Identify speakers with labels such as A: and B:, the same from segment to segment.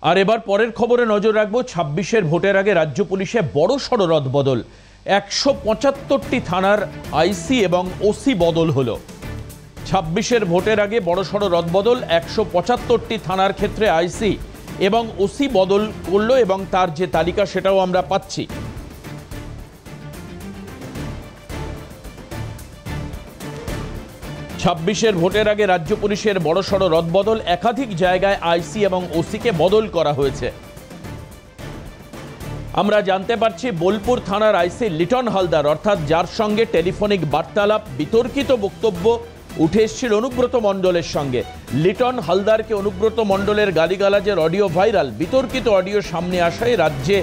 A: আর এবার পরের খবরে নজর রাখবো। ২৬-এর ভোটের আগে রাজ্য পুলিশে বড় সড় রদবদল। ১৭৫টি থানার আইসি এবং ওসি বদল হলো। ২৬-এর ভোটের আগে বড় সড় রদবদল। ১৭৫টি থানার ক্ষেত্রে আইসি এবং ওসি বদল করলো এবং তার যে তালিকা সেটাও আমরা পাচ্ছি। ছাব্বিশের ভোটের আগে রাজ্য পুলিশের বড়সড় রদবদল। একাধিক জায়গায় আইসি এবং ওসিকে বদল করা হয়েছে। আমরা জানতে পারছি বোলপুর থানার আইসি লিটন হালদার, অর্থাৎ যার সঙ্গে টেলিফোনিক বার্তালাপ, বিতর্কিত বক্তব্য উঠে এসেছিল অনুব্রত মণ্ডলের সঙ্গে। লিটন হালদারকে অনুব্রত মণ্ডলের গালিগালাজের অডিও ভাইরাল। বিতর্কিত অডিও সামনে আসায় রাজ্যে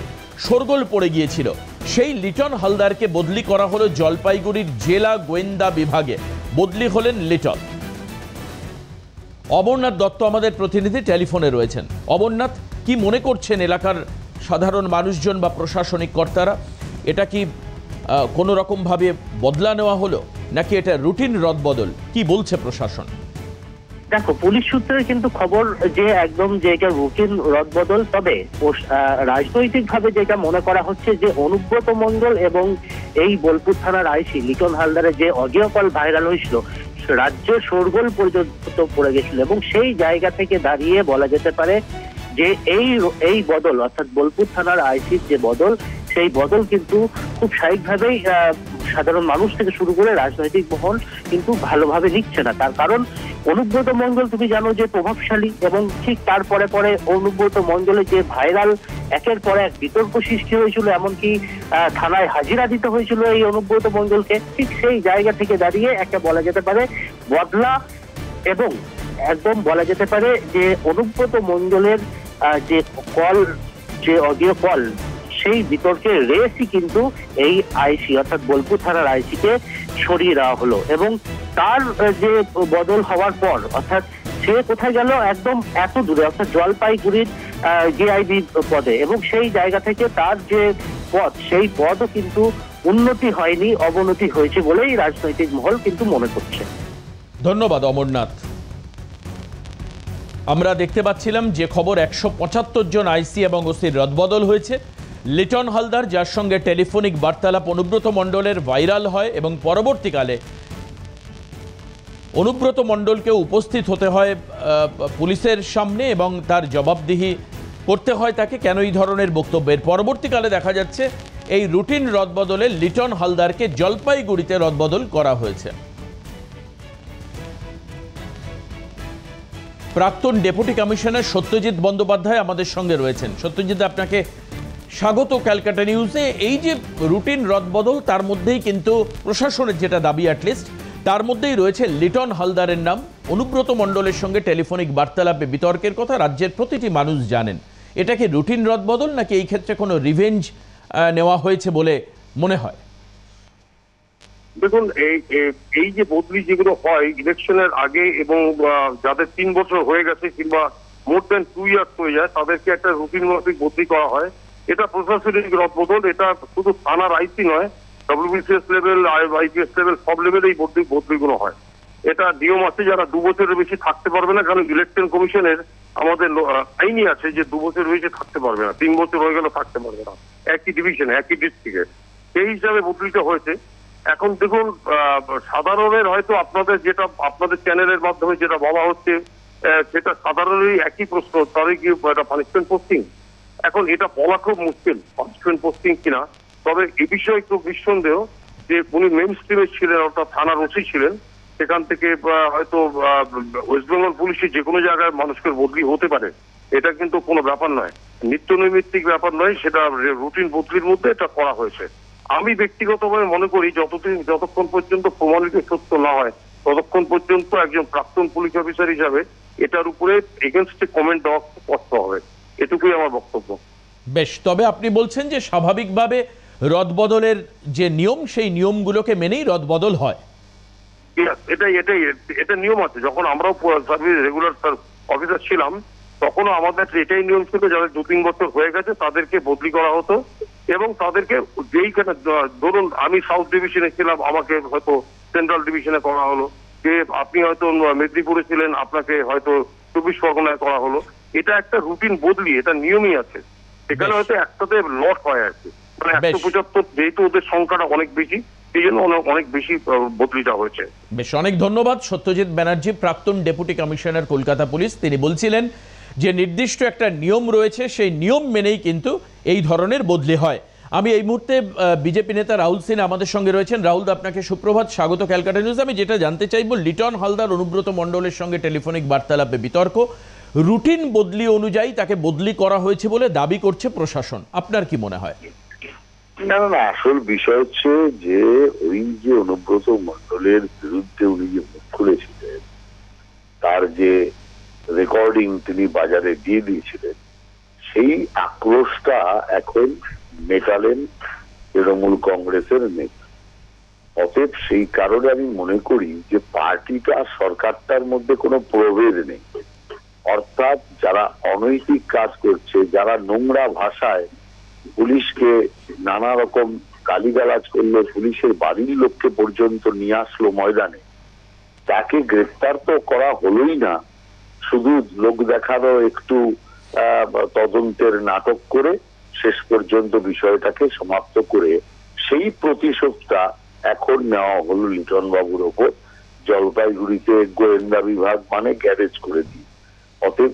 A: শোরগোল পড়ে গিয়েছিল। সেই লিটন হালদারকে বদলি করা হলো জলপাইগুড়ির জেলা গোয়েন্দা বিভাগে। বদলি হলেন লিটন। অমরনাথ দত্ত আমাদের প্রতিনিধি টেলিফোনে রয়েছেন। অমরনাথ, কি মনে করছেন এলাকার সাধারণ মানুষজন বা প্রশাসনিক কর্তারা? এটা কি কোনো রকমভাবে বদলা নেওয়া হলো নাকি এটা রুটিন রদবদল? কি বলছে প্রশাসন?
B: দেখো, পুলিশ সূত্রে কিন্তু খবর যে একদম যে এটা রুটিন রদবদল। তবে রাজনৈতিক ভাবে যেটা মনে করা হচ্ছে যে অনুব্রত মণ্ডল এবং এই বোলপুর থানার আইসি লিটন হালদারের যে অডিও কল ভাইরাল হয়েছিল, রাজ্যে শোরগোল পর্যন্ত পড়ে গেছিল এবং সেই জায়গা থেকে দাঁড়িয়ে বলা যেতে পারে যে এই বদল, অর্থাৎ বোলপুর থানার আইসির যে বদল, সেই বদল কিন্তু খুব স্বাভাবিকভাবেই সাধারণ মানুষ থেকে শুরু করে রাজনৈতিক মহল কিন্তু ভালোভাবে নিচ্ছে না। তার কারণ অনুব্রত মণ্ডল তুমি জানো যে প্রভাবশালী, এবং ঠিক তারপরে পরে অনুব্রত মণ্ডলের যে ভাইরাল একের পর এক বিতর্ক সৃষ্টি হয়েছিল, এমনকি থানায় হাজিরা দিতে হয়েছিল এই অনুব্রত মণ্ডলকে। ঠিক সেই জায়গা থেকে দাঁড়িয়ে একটা বলা যেতে পারে বদলা, এবং একদম বলা যেতে পারে যে অনুব্রত মণ্ডলের যে কল, যে অডিও কল, সেই বিতর্কের রেসই কিন্তু এই আইসি অর্থাৎ বোলপুর থানার আইসিকে সরিয়ে দেওয়া হলো। এবং তার যে বদল হওয়ার পর অর্থাৎ সে কোথায় গেল, একদম এত দূরে অর্থাৎ জলপাইগুড়ির ডিআইবি পদে, এবং সেই জায়গা থেকে তার যে পদ, সেই পদও কিন্তু উন্নতি হয়নি, অবনতি হয়েছে বলেই রাজনৈতিক মহল কিন্তু মনে করছে।
A: ধন্যবাদ অমরনাথ। আমরা দেখতে পাচ্ছিলাম যে খবর ১৭৫ জন আইসি এবং ওসির রদবদল হয়েছে। লিটন হালদার, যার সঙ্গে টেলিফোনিক বার্তালাপ অনুব্রত মণ্ডলের ভাইরাল হয় এবং পরবর্তীকালে অনুব্রত মণ্ডলকে উপস্থিত হতে হয় পুলিশের সামনে এবং তার জবাবদিহি করতে হয় তাকে কেন এই ধরনের বক্তব্যের। পরবর্তীকালে দেখা যাচ্ছে এই রুটিন রদবদলে লিটন হালদারকে জলপাইগুড়িতে রদবদল করা হয়েছে। প্রাক্তন ডেপুটি কমিশনার সত্যজিৎ বন্দ্যোপাধ্যায় আমাদের সঙ্গে রয়েছেন। সত্যজিৎ, আপনাকে স্বাগত ক্যালকাটা নিউজে। এই যে রুটিন রদবদল, তার মধ্যেই কিন্তু প্রশাসনের যেটা দাবি অ্যাটলিস্ট, তার মধ্যেই রয়েছে লিটন হালদারের নাম। অনুব্রত মণ্ডলের সঙ্গে টেলিফোনিক বার্তালাপে বিতর্কের কথা রাজ্যের প্রতিটি মানুষ জানেন। এটা কি রুটিন রদবদল নাকি এই ক্ষেত্রে কোনো রিভেঞ্জ নেওয়া হয়েছে বলে মনে হয়?
C: দেখুন, এই যে বদলি যেগুলো হয় ইলেকশনের আগে এবং যাদের 3 বছর হয়ে গেছে কিংবা মোর দ্যান 2 ইয়ার্স হয়ে যায়, তাদেরকে একটা রুটিন মাফিক বদলি করা হয়। এটা প্রশাসনিক রদবদল। এটা শুধু থানার আইসি নয়, WBCS লেভেল, IPS লেভেল, সব লেভেলে এই বদলিগুলো হয়। এটা নিয়ম আছে, যারা 2 বছরের বেশি থাকতে পারবে না, কারণ ইলেকশন কমিশনের আমাদের আইনই আছে যে 2 বছরের বেশি থাকতে পারবে না, 3 বছর হয়ে গেলে থাকতে পারবে না একই ডিভিশনে, একই ডিস্ট্রিক্টে। সেই হিসাবে বদলিটা হয়েছে। এখন দেখুন, সাধারণের হয়তো আপনাদের চ্যানেলের মাধ্যমে যেটা বলা হচ্ছে, সেটা সাধারণেরই একই প্রশ্ন, তাহলে কি এটা পানিশমেন্ট পোস্টিং? এখন এটা বলা খুব মুশকিল পানিশমেন্ট পোস্টিং কিনা। তবে এ বিষয়ে একটু নিঃসন্দেহ যে উনি মেইন স্ট্রিমে ছিলেন, অর্থাৎ থানার ওসি ছিলেন। সেখান থেকে হয়তো ওয়েস্ট বেঙ্গল পুলিশের যে কোনো জায়গায় মানুষকে বদলি হতে পারে। এটা কিন্তু কোনো ব্যাপার নয়, নিত্য নৈমিত্তিক ব্যাপার নয়, সেটা রুটিন বদলির মধ্যে এটা করা হয়েছে। আমি ব্যক্তিগতভাবে মনে করি যতক্ষণ পর্যন্ত প্রমাণিত সত্য না হয়, ততক্ষণ পর্যন্ত একজন প্রাক্তন পুলিশ অফিসার হিসাবে এটার উপরে এগেনস্টে কমেন্ট দেওয়া কষ্ট হবে। এটুকুই আমার বক্তব্য।
A: বেশ, তবে আপনি বলছেন যে স্বাভাবিকভাবে রদবদলের যে নিয়ম, সেই নিয়মগুলোকে মেনেই রদবদল হয়।
C: এটা নিয়ম আছে। যখন আমরাও সার্ভিস রেগুলার অফিসার ছিলাম, তখনও আমাদের এটাই নিয়ম ছিল, যাদের 2-3 বছর হয়ে গেছে তাদেরকে বদলি করা হতো। এবং তাদেরকে যেইখানে, ধরুন আমি সাউথ ডিভিশনে ছিলাম, আমাকে হয়তো সেন্ট্রাল ডিভিশনে করা হলো, যে আপনি হয়তো মেদিনীপুরে ছিলেন, আপনাকে হয়তো 24 পরগনায় করা হলো। এটা একটা রুটিন বদলি, এটা নিয়মই আছে। এখানে হয়তো একটাতে লস হয় আর কি, মানে 175, যেহেতু ওদের সংখ্যাটা অনেক বেশি, সেই জন্য অনেক বেশি বদলিটা হয়েছে।
A: বেশ, অনেক ধন্যবাদ সত্যজিৎ ব্যানার্জি, প্রাক্তন ডেপুটি কমিশনার কলকাতা পুলিশ। তিনি বলছিলেন যে নির্দিষ্ট একটা নিয়ম রয়েছে, সেই নিয়ম মেনেই কিন্তু এই ধরনের বদলি হয়। আমি এই মুহূর্তে বিজেপি নেতা রাহুল সিনহা আমাদের সঙ্গে রয়েছেন। রাহুল, আপনাকে সুপ্রভাত, স্বাগত ক্যালকাটা নিউজ। আমি যেটা জানতে চাইব, লিটন হালদার অনুব্রত মণ্ডলের সঙ্গে টেলিফোনিক বার্তালাপে বিতর্ক, রুটিন বদলি অনুযায়ী তাকে বদলি করা হয়েছে বলে দাবি করছে প্রশাসন। আপনার কি মনে হয়?
D: না, আসল বিষয় হচ্ছে যে ওই যে অনুব্রত মণ্ডলের বিরুদ্ধে উনি যে মুখ খুলেছিলেন, তার যে রেকর্ডিং তিনি বাজারে দিয়ে দিয়েছিলেন, সেই আক্রোশটা এখন মেটালেন তৃণমূল কংগ্রেসের নেতা। অতএব সেই কারণে আমি মনে করি যে পার্টিটা সরকারটার মধ্যে কোনো প্রভেদ নেই। অর্থাৎ যারা অনৈতিক কাজ করছে, যারা নোংরা ভাষায় পুলিশকে নানা রকম গালিগালাজ করলো, পুলিশের বাড়ির লোককে পর্যন্ত নিয়ে আসলো ময়দানে, তাকে গ্রেফতার তো করা হলোই না, শুধু লোক দেখানো একটু তদন্তের নাটক করে শেষ পর্যন্ত বিষয়টাকে সমাপ্ত করে সেই প্রতিশোধটা এখন নেওয়া হলো লিটন বাবুর ওপর, জলপাইগুড়িতে গোয়েন্দা বিভাগ মানে গ্যারেজ করে দিয়ে। অতএব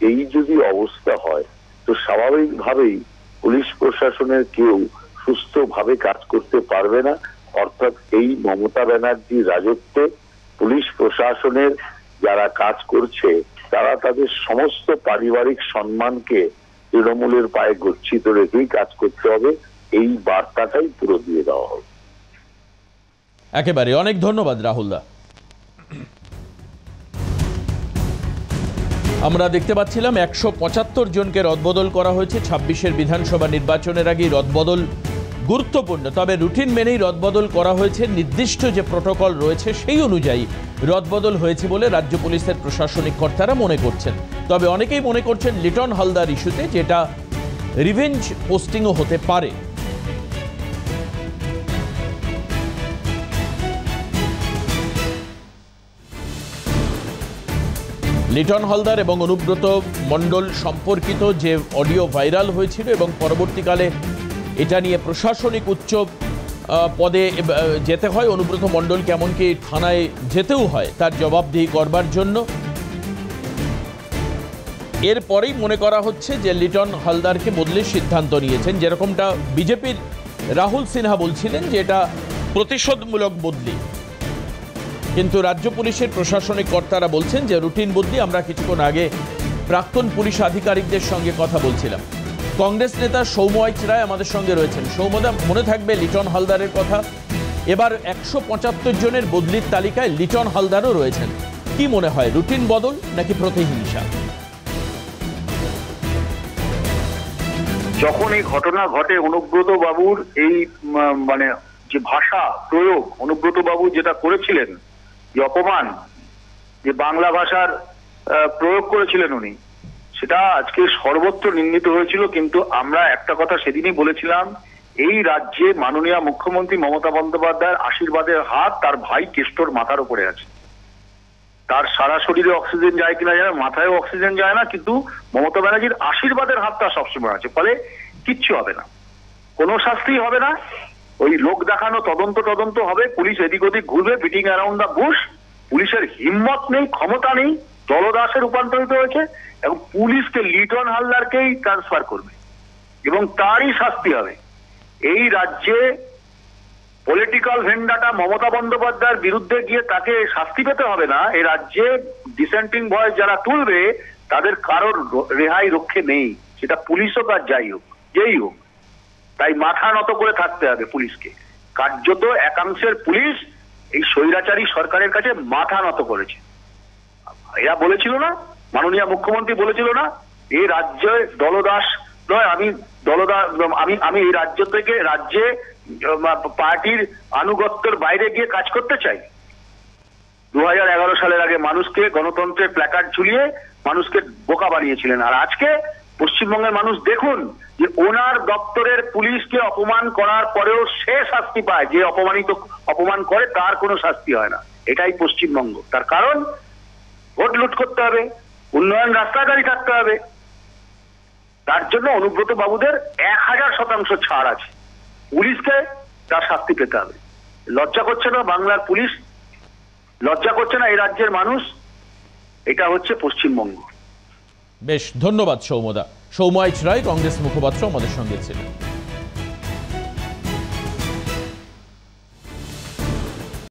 D: এই যদি অবস্থা হয়, তো স্বাভাবিকভাবেই পুলিশ প্রশাসনের কেউ সুস্থভাবে কাজ করতে পারবে না। অর্থাৎ এই মমতা ব্যানার্জির রাজত্বে পুলিশ প্রশাসনের যারা কাজ করছে, তারা তাদের সমস্ত পারিবারিক সম্মানকে তৃণমূলের পায়ে গচ্ছিত রেখেই কাজ করতে হবে, এই বার্তাটাই পুরো দিয়ে দেওয়া হবে।
A: একেবারে, অনেক ধন্যবাদ রাহুলদা। আমরা দেখতে পাচ্ছিলাম 175 জনকে রদবদল করা হয়েছে 26-এর বিধানসভা নির্বাচনের আগে। রদবদল গুরুত্বপূর্ণ, তবে রুটিন মেনেই রদবদল করা হয়েছে। নির্দিষ্ট যে প্রোটোকল রয়েছে সেই অনুযায়ী রদবদল হয়েছে বলে রাজ্য পুলিশের প্রশাসনিক কর্তারা মনে করছেন। তবে অনেকেই মনে করছেন লিটন হালদার ইস্যুতে যেটা রিভেঞ্জ পোস্টিংও হতে পারে। লিটন হালদার এবং অনুব্রত মণ্ডল সম্পর্কিত যে অডিও ভাইরাল হয়েছিল এবং পরবর্তীকালে এটা নিয়ে প্রশাসনিক উচ্চ পদে যেতে হয় অনুব্রত মণ্ডলকে, এমনকি থানায় যেতেও হয় তার জবাবদিহি করবার জন্য। এরপরেই মনে করা হচ্ছে যে লিটন হালদারকে বদলির সিদ্ধান্ত নিয়েছেন, যেরকমটা বিজেপির রাহুল সিনহা বলছিলেন যে এটা প্রতিশোধমূলক বদলি। কিন্তু রাজ্য পুলিশের প্রশাসনিক কর্তারা বলছেন যে রুটিন বদলি। আমরা কিছুক্ষণ আগে প্রাক্তন পুলিশ আধিকারিকদের সঙ্গে কথা বলছিলাম। কংগ্রেস নেতা সৌম্য রায় আমাদের সঙ্গে রয়েছেন। সৌম্যদা, মনে থাকবে লিটন হালদারের কথা, এবার 175 জনের বদলির তালিকায় লিটন হালদারও রয়েছেন। কি মনে হয়, রুটিন বদল নাকি প্রতিহিংসা?
E: যখন এই ঘটনা ঘটে, অনুব্রত বাবুর এই মানে যে ভাষা প্রয়োগ অনুব্রত বাবু যেটা করেছিলেন, যে অপমান, যে বাংলা ভাষার প্রয়োগ করেছিলেন উনি, সেটা আজকে সর্বত্র নিন্দিত হয়েছিল। কিন্তু আমরা একটা কথা সেদিনই বলেছিলাম, এই রাজ্যে মাননীয় মুখ্যমন্ত্রী মমতা বন্দ্যোপাধ্যায়ের আশীর্বাদের হাত তার ভাই কেষ্টর মাথার উপরে আছে। তার সারা শরীরে অক্সিজেন যায় কিনা জানে, মাথায়ও অক্সিজেন যায় না, কিন্তু মমতা ব্যানার্জির আশীর্বাদের হাত তার সবসময় আছে। ফলে কিচ্ছু হবে না, কোনো শাস্তি হবে না। ওই লোক দেখানো তদন্ত হবে, পুলিশ এদিক ওদিক ঘুরবে, বিটিং অ্যারাউন্ড দ্য বুশ। পুলিশের হিম্মত নেই, ক্ষমতা নেই, দলদাসে রূপান্তরিত হয়েছে এবং পুলিশকে লিটন হালদারকেই ট্রান্সফার করবে এবং তারই শাস্তি হবে। এই রাজ্যে পলিটিক্যাল ভেন্ডাটা মমতা বন্দ্যোপাধ্যায়ের বিরুদ্ধে গিয়ে তাকে শাস্তি পেতে হবে না। এই রাজ্যে ডিসেন্টিং ভয়েস যারা তুলবে তাদের কারোর রেহাই রক্ষে নেই, সেটা পুলিশ হোক আর যাই হোক, যেই হোক। তাই মাথা নত করে থাকতে হবে পুলিশকে। কার্যত একাংশের পুলিশ এই স্বৈরাচারী সরকারের কাছে মাথা নত করেছে। এরা বলেছিল না, মাননীয় মুখ্যমন্ত্রী বলেছিল না, এই রাজ্যে দলদাস নয়, আমি এই রাজ্য থেকে রাজ্যে পার্টির আনুগত্যের বাইরে গিয়ে কাজ করতে চাই। 2011 সালের আগে মানুষকে গণতন্ত্রের প্ল্যাকার্ড ঝুলিয়ে মানুষকে বোকা বানিয়েছিলেন। আর আজকে পশ্চিমবঙ্গের মানুষ দেখুন যে ওনার দপ্তরের পুলিশকে অপমান করার পরেও সে শাস্তি পায়, যে অপমান করে তার কোনো শাস্তি হয় না। এটাই পশ্চিমবঙ্গ। তার কারণ ভোট লুট করতে হবে, উন্নয়ন রাস্তায় দাঁড়িয়ে থাকতে হবে। তার জন্য অনুব্রত বাবুদের 1000% ছাড় আছে। পুলিশকে তার শাস্তি পেতে হবে। লজ্জা করছে না বাংলার পুলিশ, লজ্জা করছে না এই রাজ্যের মানুষ। এটা হচ্ছে পশ্চিমবঙ্গ।
A: বেশ, ধন্যবাদ সৌম্যদা। সৌম্য এইচ রায়, কংগ্রেস মুখপাত্র, আমাদের সঙ্গে ছিলেন।